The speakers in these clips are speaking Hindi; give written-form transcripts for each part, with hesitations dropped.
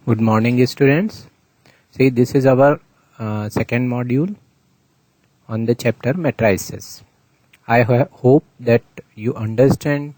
Good morning, students. See, this is our second module on the chapter matrices. I hope that you understand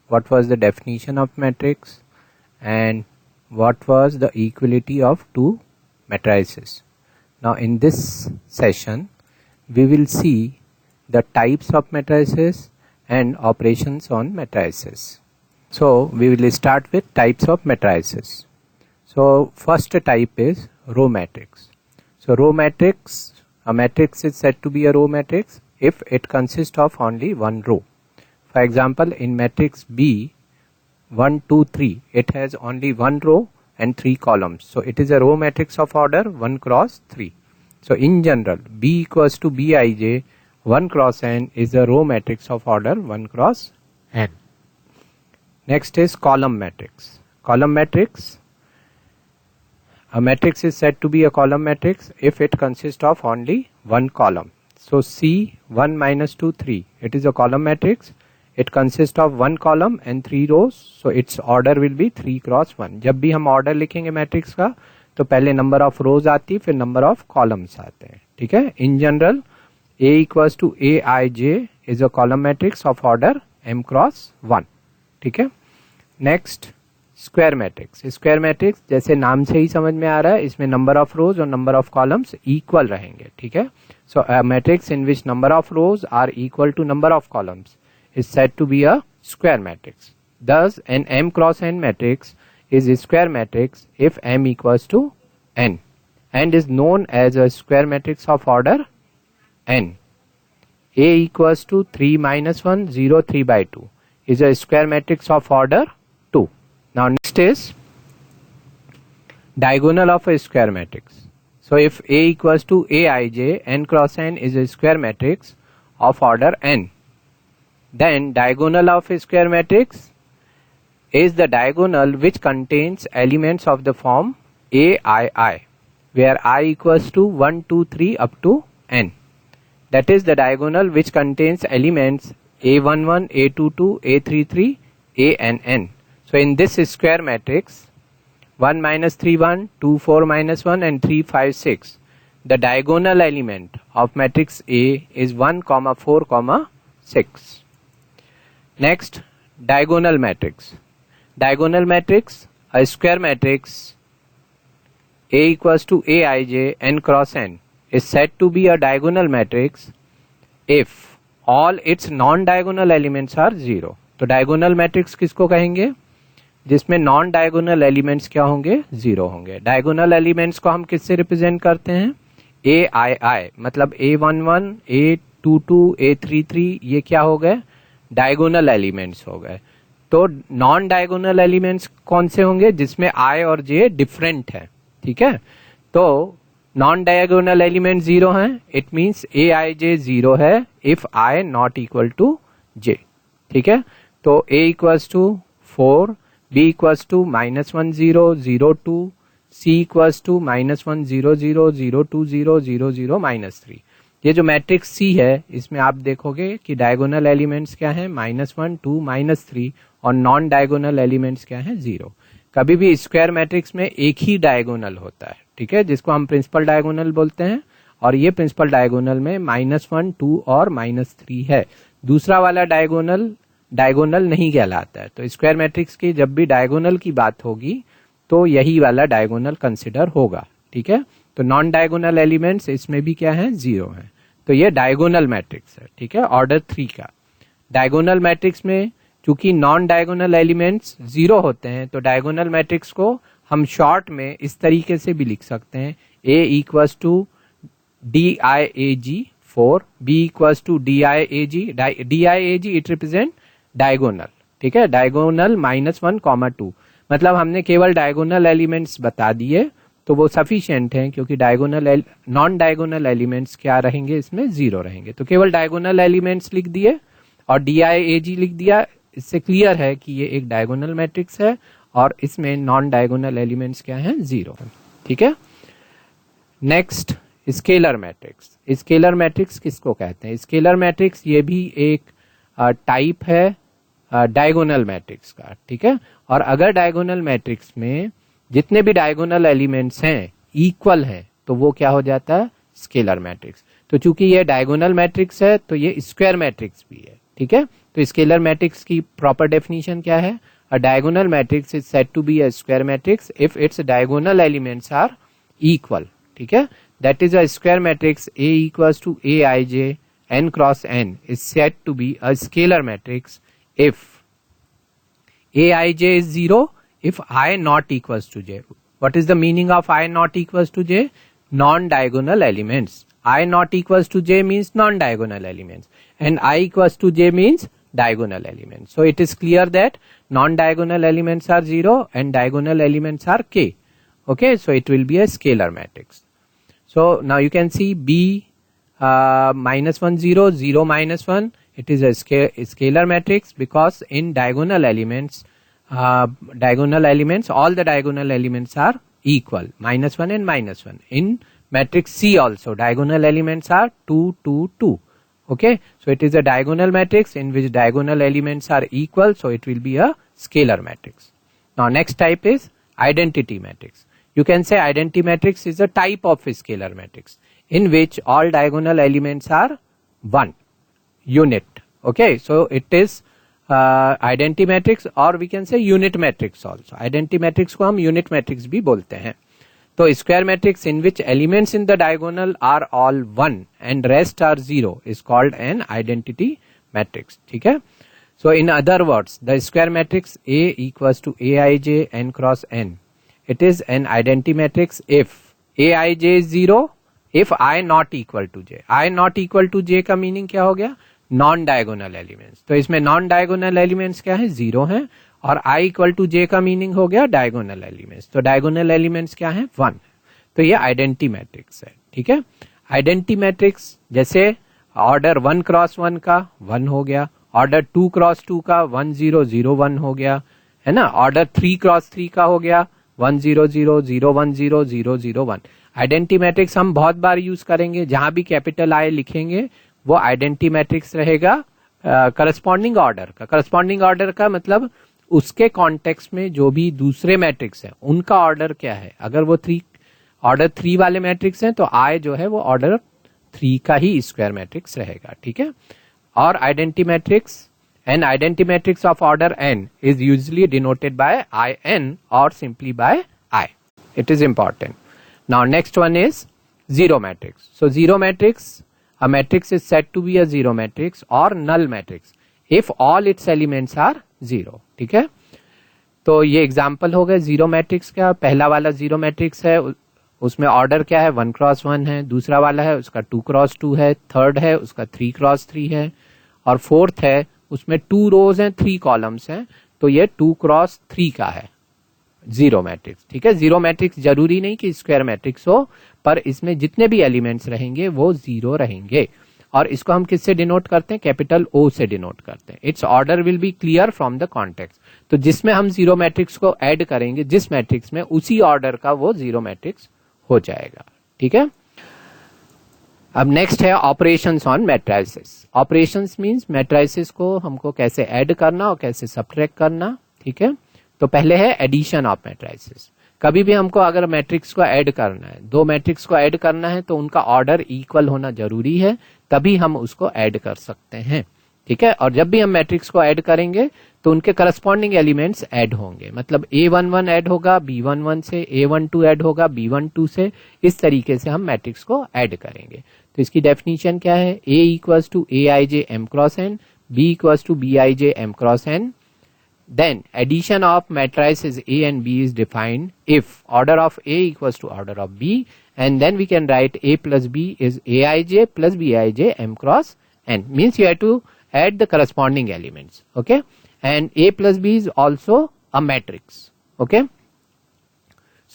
what was the definition of matrix and what was the equality of two matrices. Now, in this session, we will see the types of matrices and operations on matrices. So, we will start with types of matrices. So, first type is row matrix. So, row matrix, a matrix is said to be a row matrix if it consists of only one row. For example, in matrix B, 1, 2, 3, it has only one row and 3 columns. So, it is a row matrix of order 1 cross 3. So, in general, B equals to Bij, 1 cross n is a row matrix of order 1 cross n. Next is column matrix. Column matrix. A matrix is said to be a column matrix if it consists of only one column. So C 1 minus 2 3, it is a column matrix. It consists of one column and 3 rows. So its order will be 3 cross 1. जब भी हम order लिखेंगे matrix का तो पहले number of rows आती है फिर number of columns आते हैं. ठीक है. In general, A equals to Aij is a column matrix of order m cross 1. ठीक है. Next, square matrix. Square matrix जैसे नाम से ही समझ में आ रहा है, इसमें नंबर ऑफ रोज और नंबर ऑफ कॉलम्स इक्वल रहेंगे. ठीक है. So a matrix in which number of rows are equal to number of columns is said to be a square matrix. Thus an m cross n matrix is square matrix if m equals to n and is known as a square matrix of order n. A equals to 3 minus 1 0 3 by 2 is a square matrix of order 2. Now next is diagonal of a square matrix. So if A equals to Aij, n cross n is a square matrix of order n, then diagonal of a square matrix is the diagonal which contains elements of the form Aii, where I equals to 1, 2, 3 up to n. That is the diagonal which contains elements A11, A22, A33, Ann. So in this square matrix, 1 minus 3 1, 2 4 minus 1 and 3 5 6, the diagonal element of matrix A is 1 comma 4 comma 6. Next, diagonal matrix. Diagonal matrix, a square matrix A equals to Aij n cross n is said to be a diagonal matrix if all its non-diagonal elements are 0. तो diagonal matrix किसको कहेंगे? जिसमें नॉन डायगोनल एलिमेंट्स क्या होंगे? 0 होंगे. डायगोनल एलिमेंट्स को हम किससे रिप्रेजेंट करते हैं? Aii, मतलब A11, A22, A33 ये क्या हो गए? डायगोनल एलिमेंट्स हो गए. तो नॉन डायगोनल एलिमेंट्स कौन से होंगे? जिसमें I और J डिफरेंट है. ठीक है. तो नॉन डायगोनल एलिमेंट 0 हैं. इट मीन्स Aij 0 है if I not equal to J. ठीक है. तो A equals to 4, B equals to minus 1 0 0 2, C equals to minus 1 0 0 0 2 0 0 0 minus 3. ये जो मैट्रिक्स C है इसमें आप देखोगे कि डायगोनल एलिमेंट्स क्या हैं? -1 2 -3 और नॉन डायगोनल एलिमेंट्स क्या हैं? 0. कभी भी स्क्वायर मैट्रिक्स में एक ही डायगोनल होता है. ठीक है, जिसको हम प्रिंसिपल डायगोनल बोलते हैं. और ये प्रिंसिपल डायगोनल में -1 2 और -3 है. दूसरा वाला डायगोनल नहीं कहलाता है. तो स्क्वायर मैट्रिक्स की जब भी डायगोनल की बात होगी तो यही वाला डायगोनल कंसिडर होगा. ठीक है. तो नॉन डायगोनल एलिमेंट्स इसमें भी क्या है? 0 है. तो ये डायगोनल मैट्रिक्स है. ठीक है, ऑर्डर 3 का. डायगोनल मैट्रिक्स में चूंकि नॉन डायगोनल एलिमेंट्स 0 होते हैं तो डायगोनल मैट्रिक्स को हम शॉर्ट में इस तरीके से भी लिख सकते हैं. A equals to DIAG 4, B equals to DIAG it represent diagonal. ठीक है, डायगोनल -1, 2. मतलब हमने केवल डायगोनल एलिमेंट्स बता दिए तो वो सफिशिएंट हैं क्योंकि डायगोनल नॉन डायगोनल एलिमेंट्स क्या रहेंगे? इसमें 0 रहेंगे. तो केवल डायगोनल एलिमेंट्स लिख दिए और DIAG लिख दिया. इससे क्लियर है कि ये एक डायगोनल मैट्रिक्स है और इसमें नॉन डायगोनल एलिमेंट्स क्या हैं? 0. ठीक है. Next, scalar matrix. Scalar matrix किसको कहते हैं? स्केलर मैट्रिक्स ये भी एक टाइप है डायगोनल मैट्रिक्स का. ठीक है. और अगर डायगोनल मैट्रिक्स में जितने भी डायगोनल एलिमेंट्स हैं इक्वल हैं तो वो क्या हो जाता है, स्केलर मैट्रिक्स। तो चूंकि ये डायगोनल मैट्रिक्स है तो ये स्क्वायर मैट्रिक्स भी है, ठीक है। तो स्केलर मैट्रिक्स की प्रॉपर डेफिनेशन क्या है, a diagonal matrix is said to be a square matrix if it's diagonal elements are equal, ठीक है। That is a square matrix A equals to Aij n cross n is said to be a scalar matrix if Aij is 0 if I not equals to j. What is the meaning of I not equals to j? Non-diagonal elements. I not equals to j means non-diagonal elements and I equals to j means diagonal elements. So it is clear that non-diagonal elements are 0 and diagonal elements are k. Okay, so it will be a scalar matrix. So now you can see B minus 1 0 0 minus 1. It is a scalar matrix because in diagonal elements all the diagonal elements are equal, minus 1 and minus 1. In matrix C also diagonal elements are 2 2 2. Okay, so it is a diagonal matrix in which diagonal elements are equal, so it will be a scalar matrix. Now next type is identity matrix. You can say identity matrix is a type of a scalar matrix in which all diagonal elements are 1 unit. Okay, so it is identity matrix or we can say unit matrix also. Identity matrix को हम unit matrix भी बोलते हैं. तो square matrix in which elements in the diagonal are all 1 and rest are 0 is called an identity matrix. ठीक है. So in other words, the square matrix A equals to Aij n cross n. It is an identity matrix if Aij is 0, if I not equal to j. I not equal to j का meaning क्या हो गया, नॉन डायगोनल एलिमेंट्स. तो इसमें नॉन डायगोनल एलिमेंट्स क्या है, 0 है और I इक्वल टू j का मीनिंग हो गया डायगोनल एलिमेंट्स. तो डायगोनल एलिमेंट्स क्या है, 1. तो ये आइडेंटिटी मैट्रिक्स है, ठीक है. आइडेंटिटी मैट्रिक्स जैसे ऑर्डर 1 क्रॉस 1 का 1 हो गया, ऑर्डर 2 क्रॉस 2 का 1 0 0 1 हो गया, है ना. ऑर्डर 3 क्रॉस 3 का हो गया 1 0 0 0 1 0 0 0 1. आइडेंटिटी मैट्रिक्स हम बहुत बार यूज करेंगे. जहां भी कैपिटल आई लिखेंगे वो आइडेंटिटी मैट्रिक्स रहेगा करस्पॉन्डिंग ऑर्डर का. करस्पॉन्डिंग ऑर्डर का मतलब उसके कॉन्टेक्स्ट में जो भी दूसरे मैट्रिक्स है उनका ऑर्डर क्या है. अगर वो ऑर्डर 3 वाले मैट्रिक्स हैं तो आई जो है वो ऑर्डर 3 का ही स्क्वायर मैट्रिक्स रहेगा, ठीक है. और identity matrix an identity matrix of order n is usually denoted by in or simply by I. It is important. Now next one is zero matrix. So zero matrix, a matrix is said to be a zero matrix or null matrix if all its elements are zero. ठीक है. तो ये एग्जाम्पल हो गए जीरो मैट्रिक्स का. पहला वाला जीरो मैट्रिक्स है, उसमें ऑर्डर क्या है, 1 क्रॉस 1 है. दूसरा वाला है उसका 2 क्रॉस 2 है. थर्ड है उसका 3 क्रॉस 3 है. और फोर्थ है उसमें 2 रोज हैं 3 कॉलम्स हैं, तो ये 2 क्रॉस 3 का है जीरो मैट्रिक्स, ठीक है. जीरो मैट्रिक्स जरूरी नहीं कि स्क्वायर मैट्रिक्स हो, पर इसमें जितने भी एलिमेंट्स रहेंगे वो जीरो रहेंगे. और इसको हम किससे डिनोट करते हैं, कैपिटल O से डिनोट करते हैं. It's order will be clear from the context. तो जिसमें हम जीरो मैट्रिक्स को ऐड करेंगे जिस मैट्रिक्स में, उसी ऑर्डर का वो जीरो मैट्रिक्स हो जाएगा, ठीक है. अब नेक्स्ट है operations on matrices. Operations means matrices को हमको कैसे ऐड करना और कैसे सब्ट्रैक्ट करना, ठीक है. तो पहले है एडिशन ऑफ मैट्रिसेस. कभी भी हमको अगर मैट्रिक्स को ऐड करना है, 2 मैट्रिक्स को ऐड करना है, तो उनका ऑर्डर इक्वल होना जरूरी है, तभी हम उसको ऐड कर सकते हैं, ठीक है. और जब भी हम मैट्रिक्स को ऐड करेंगे तो उनके करस्पॉन्डिंग एलिमेंट्स ऐड होंगे. मतलब A11 ऐड होगा B11 से, A12 ऐड होगा B12 से. इस तरीके से हम मैट्रिक्स को ऐड करेंगे. तो इसकी डेफिनेशन क्या है, A equals to Aij m cross n, B equals to Bij m cross n. Then addition of matrices A and B is defined if order of A equals to order of B, and then we can write A plus B is Aij plus Bij m cross n. Means you have to add the corresponding elements, okay. And A plus B is also a matrix, okay.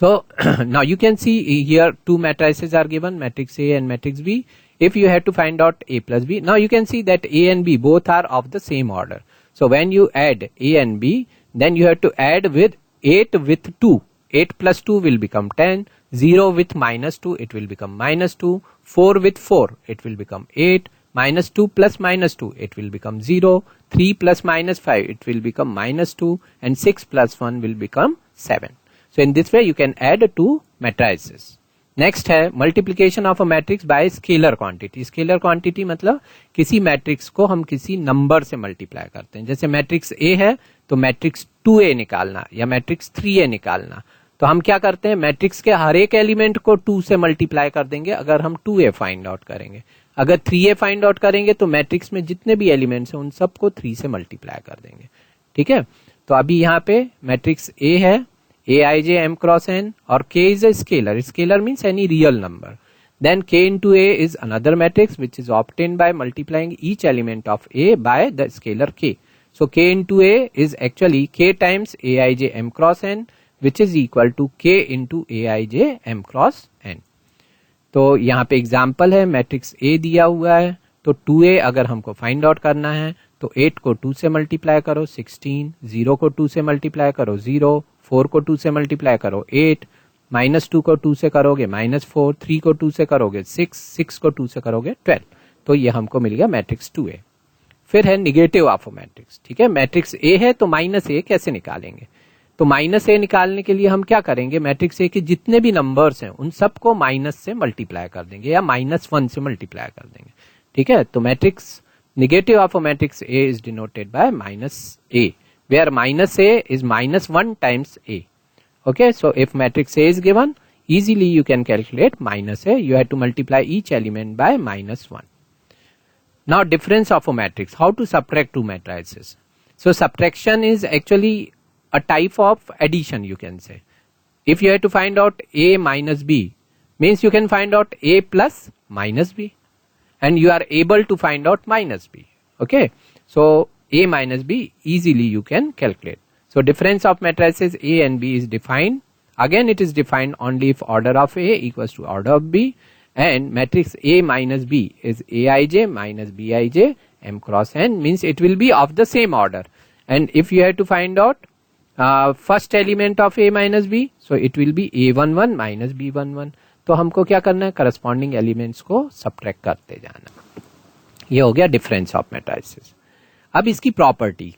So now you can see here 2 matrices are given, matrix A and matrix B. If you have to find out A plus B, now you can see that A and B both are of the same order. So when you add A and B, then you have to add with 8 with 2. 8 plus 2 will become 10. 0 with minus 2, it will become minus 2. 4 with 4, it will become 8. Minus 2 plus minus 2, it will become 0. 3 plus minus 5, it will become minus 2. And 6 plus 1 will become 7. So in this way you can add two matrices. Next है multiplication of a matrix by scalar quantity. Scalar quantity मतलब किसी मैट्रिक्स को हम किसी नंबर से मल्टीप्लाई करते हैं. जैसे मैट्रिक्स A है तो मैट्रिक्स 2A निकालना या मैट्रिक्स 3A निकालना. तो हम क्या करते हैं, मैट्रिक्स के हर एक एलिमेंट को 2 से मल्टीप्लाई कर देंगे अगर हम 2A फाइंड आउट करेंगे. अगर 3A फाइंड आउट करेंगे तो मैट्रिक्स में जितने भी एलिमेंट्स हैं उन सबको 3 से मल्टीप्लाई कर देंगे. ठीक है, तो अभी यहाँ पे मैट्रिक्स A है Aij m cross n और K is a scalar. Scalar means any real number. Then K into A is another matrix which is obtained by multiplying each element of A by the scalar K. So K into A is actually K times Aij m cross n which is equal to K into Aij m cross n. तो यहाँ पे एग्जाम्पल है, मैट्रिक्स A दिया हुआ है तो 2A अगर हमको फाइंड आउट करना है तो 8 को 2 से मल्टीप्लाई करो 16, 0 को 2 से मल्टीप्लाई करो 0, 4 को 2 से मल्टीप्लाई करो 8, -2 को 2 से करोगे -4, 3 को 2 से करोगे 6, 6 को 2 से करोगे 12. तो ये हमको मिल गया मैट्रिक्स 2A. फिर है निगेटिव ऑफ मैट्रिक्स. ठीक है, मैट्रिक्स A है तो -A कैसे निकालेंगे, तो -A निकालने के लिए हम क्या करेंगे, मैट्रिक्स A के जितने भी नंबर्स हैं उन सबको माइनस से मल्टीप्लाई कर देंगे या -1 से मल्टीप्लाई कर देंगे. ठीक है, तो matrix negative of a matrix A is denoted by -A, where -A is -1 times A. Okay, so if matrix A is given, easily you can calculate -A. You have to multiply each element by -1. Now difference of a matrix. How to subtract two matrices? So subtraction is actually a type of addition, you can say. If you have to find out A minus B, means you can find out A plus minus B. And you are able to find out minus B. Okay, so A minus B easily you can calculate. So difference of matrices A and B is defined. Again it is defined only if order of A equals to order of B, and matrix A minus B is Aij minus Bij m cross n, means it will be of the same order. And if you have to find out first element of A minus B, so it will be A11 minus B11. तो हमको क्या करना है, करस्पॉन्डिंग एलिमेंट्स को सब्ट्रैक्ट करते जाना. ये हो गया डिफरेंस ऑफ मैट्रिसेस. अब इसकी प्रॉपर्टीज,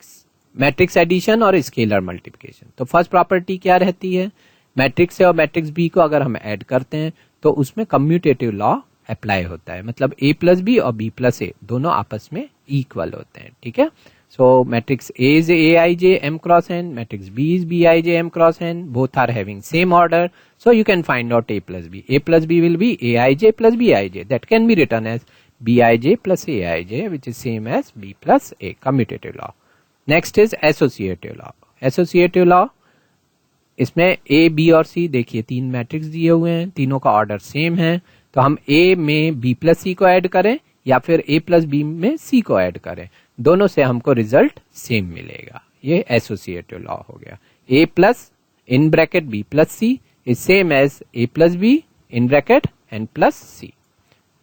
मैट्रिक्स एडिशन और स्केलर मल्टीप्लिकेशन. तो फर्स्ट प्रॉपर्टी क्या रहती है, मैट्रिक्स ए और मैट्रिक्स बी को अगर हम ऐड करते हैं तो उसमें कम्यूटेटिव लॉ अप्लाई होता है, मतलब A प्लस बी और B प्लस ए दोनों आपस में इक्वल होते हैं. ठीक है, so matrix A is Aij m cross n, matrix B is Bij m cross n, both are having same order, so you can find out A plus B. A plus B will be Aij plus Bij, that can be written as Bij plus Aij, which is same as B plus A, commutative law. Next is associative law. Associative law, इसमें A, B और C देखिए तीन मैट्रिक्स दिए हुए हैं, तीनों का ऑर्डर सेम है, तो हम A में B प्लस C को ऐड करें या फिर A प्लस B में C को ऐड करें, दोनों से हमको रिजल्ट सेम मिलेगा. ये एसोसिएटिव लॉ हो गया. A plus in bracket B plus C is same as A plus B in bracket N plus C.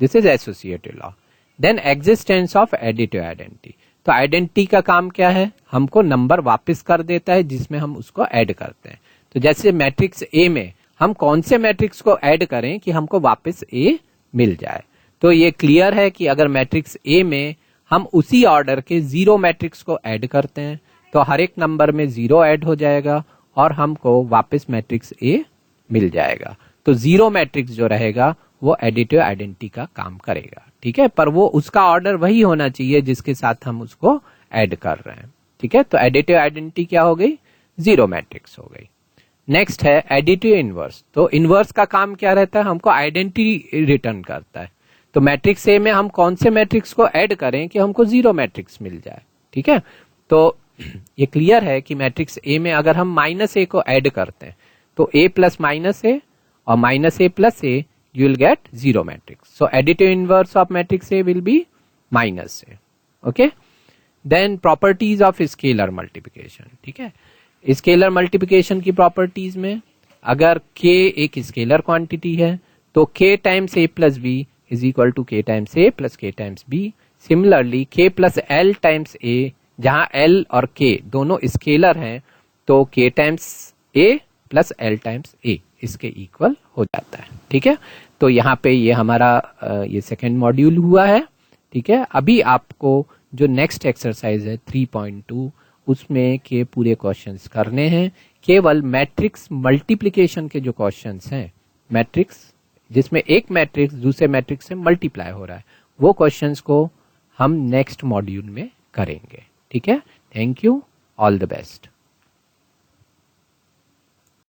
This is associative law. Then existence of additive identity. तो आइडेंटिटी का काम क्या है, हमको नंबर वापस कर देता है जिसमें हम उसको ऐड करते हैं. तो जैसे मैट्रिक्स A में हम कौन से मैट्रिक्स को ऐड करें कि हमको वापस A मिल जाए. तो ये क्लियर है कि अगर मैट्रिक्स A में हम उसी ऑर्डर के जीरो मैट्रिक्स को ऐड करते हैं तो हर एक नंबर में जीरो ऐड हो जाएगा और हमको वापस मैट्रिक्स A मिल जाएगा. तो जीरो मैट्रिक्स जो रहेगा वो एडिटिव आइडेंटिटी का काम करेगा. ठीक है, पर वो उसका ऑर्डर वही होना चाहिए जिसके साथ हम उसको ऐड कर रहे हैं. ठीक है, तो एडिटिव आइडेंटिटी क्या हो गई, जीरो मैट्रिक्स हो गई. नेक्स्ट है एडिटिव इनवर्स. तो इनवर्स का काम क्या रहता है, हमको आइडेंटिटी रिटर्न करता है. तो मैट्रिक्स ए में हम कौन से मैट्रिक्स को ऐड करें कि हमको जीरो मैट्रिक्स मिल जाए. ठीक है, तो ये क्लियर है कि मैट्रिक्स ए में अगर हम माइनस ए को ऐड करते हैं तो ए प्लस माइनस ए और minus A plus A, you will get zero matrix. So additive inverse of matrix A will be minus A. Okay. Then properties of scalar multiplication. ठीक है, स्केलर मल्टीप्लिकेशन की प्रॉपर्टीज में अगर k एक स्केलर क्वांटिटी है तो k times a plus b is equal to k times a plus k times b. Similarly k plus l times a, जहां l और k दोनों स्केलर हैं तो k times a plus l times a इसके इक्वल हो जाता है. ठीक है, तो यहाँ पे ये हमारा ये सेकेंड मॉड्यूल हुआ है. ठीक है, अभी आपको जो नेक्स्ट एक्सरसाइज है 3.2 उसमें के पूरे क्वेश्चंस करने हैं केवल मैट्रिक्स मल्टीप्लिकेशन के जो क्वेश्चंस हैं, मैट्रिक्स जिसमें एक मैट्रिक्स दूसरे मैट्रिक्स से मल्टीप्लाई हो रहा है, वो क्वेश्चंस को हम नेक्स्ट मॉड्यूल में करेंगे। ठीक है, thank you, all the best.